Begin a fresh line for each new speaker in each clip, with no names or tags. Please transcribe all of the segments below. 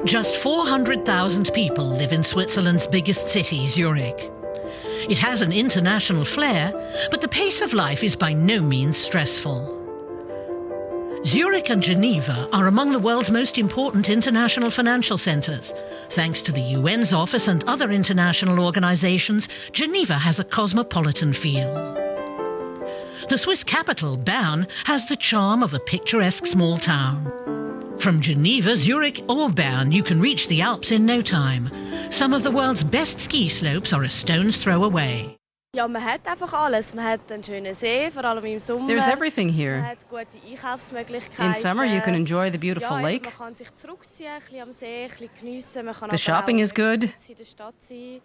Just 400,000 people live in Switzerland's biggest city, Zurich. It has an international flair, but the pace of life is by no means stressful. Zurich and Geneva are among the world's most important international financial centres. Thanks to the UN's office and other international organisations, Geneva has a cosmopolitan feel. The Swiss capital, Bern, has the charm of a picturesque small town. From Geneva, Zurich or Bern, you can reach the Alps in no time. Some of the world's best ski slopes are a stone's throw away.
Ja, man hat einfach alles. Man hat einen schönen See, vor allem im Sommer.
There's everything here.
Man hat gute Einkaufsmöglichkeiten.
In summer you can enjoy the beautiful lake.
Man kann sich zurückziehen, ein bisschen am See, ein bisschen geniessen. Man kann
The shopping is good.
in der Stadt sein,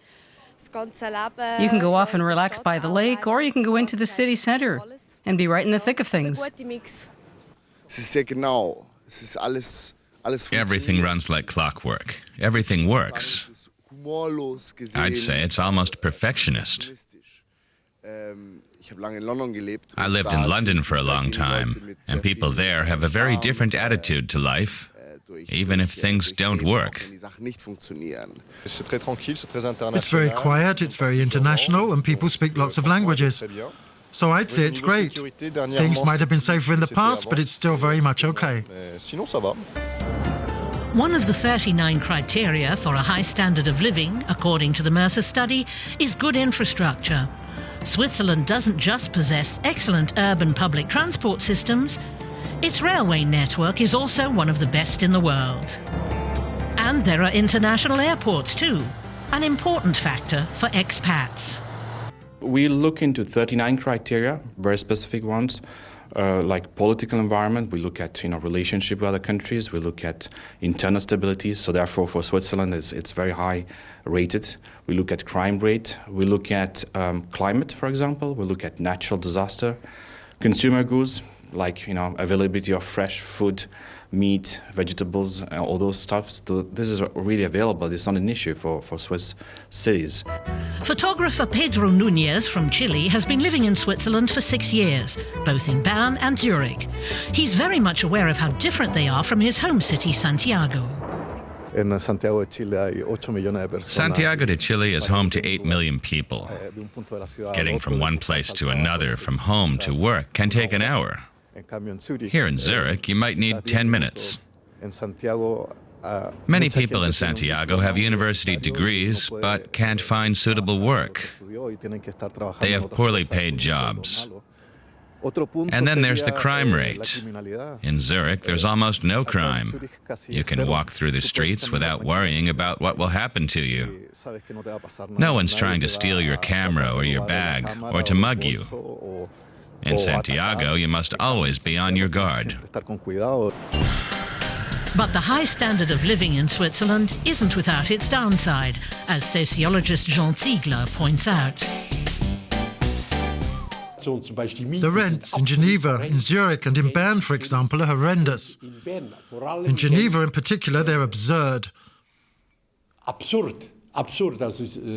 das ganze Leben.
You can go off and relax by the lake, or you can go into the city center and be right in the thick of things.
Ein guter Mix.
Es ist sehr genau. Es ist alles
Everything runs like clockwork. Everything works. I'd say it's almost perfectionist. I lived in London for a long time, and people there have a very different attitude to life, even if things don't work.
It's very quiet, it's very international, and people speak lots of languages. So I'd say it's great. Things might have been safer in the past, but it's still very much okay.
One of the 39 criteria for a high standard of living, according to the Mercer study, is good infrastructure. Switzerland doesn't just possess excellent urban public transport systems, its railway network is also one of the best in the world. And there are international airports too, an important factor for expats.
We look into 39 criteria, very specific ones, like political environment. We look at relationship with other countries. We look at internal stability. So therefore, for Switzerland, it's very high rated. We look at crime rate. We look at climate, for example. We look at natural disaster, consumer goods like availability of fresh food, meat, vegetables, all those stuff. So this is really available. It's not an issue for Swiss cities.
Photographer Pedro Núñez from Chile has been living in Switzerland for 6 years, both in Bern and Zurich. He's very much aware of how different they are from his home city, Santiago.
Santiago de Chile is home to 8 million people. Getting from one place to another, from home to work, can take an hour. Here in Zurich, you might need 10 minutes. Many people in Santiago have university degrees, but can't find suitable work. They have poorly paid jobs. And then there's the crime rate. In Zurich, there's almost no crime. You can walk through the streets without worrying about what will happen to you. No one's trying to steal your camera or your bag or to mug you. In Santiago, you must always be on your guard.
But the high standard of living in Switzerland isn't without its downside, as sociologist Jean Ziegler points out.
The rents in Geneva, in Zurich and in Bern, for example, are horrendous. In Geneva in particular, they're absurd.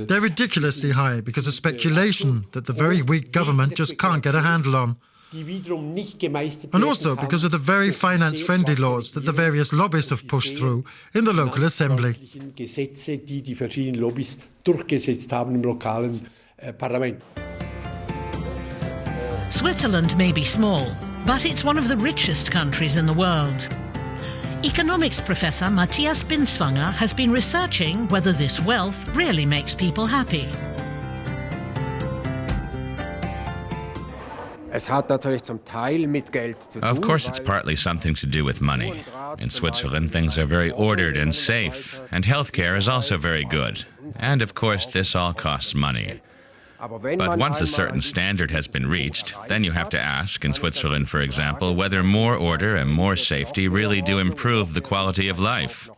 They're ridiculously high because of speculation that the very weak government just can't get a handle on. And also because of the very finance-friendly laws that the various lobbies have pushed through in the local assembly.
Switzerland may be small, but it's one of the richest countries in the world. Economics professor Matthias Binswanger has been researching whether this wealth really makes people happy.
Of course, it's partly something to do with money. In Switzerland, things are very ordered and safe, and healthcare is also very good. And of course, this all costs money. But once a certain standard has been reached, then you have to ask, in Switzerland, for example, whether more order and more safety really do improve the quality of life.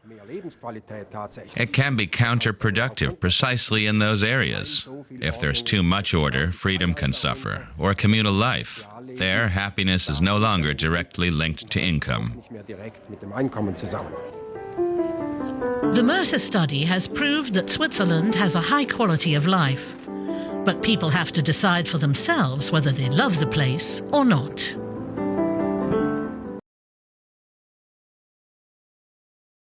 It can be counterproductive precisely in those areas. If there's too much order, freedom can suffer, or communal life. There, happiness is no longer directly linked to income.
The Mercer study has proved that Switzerland has a high quality of life. But people have to decide for themselves whether they love the place or not.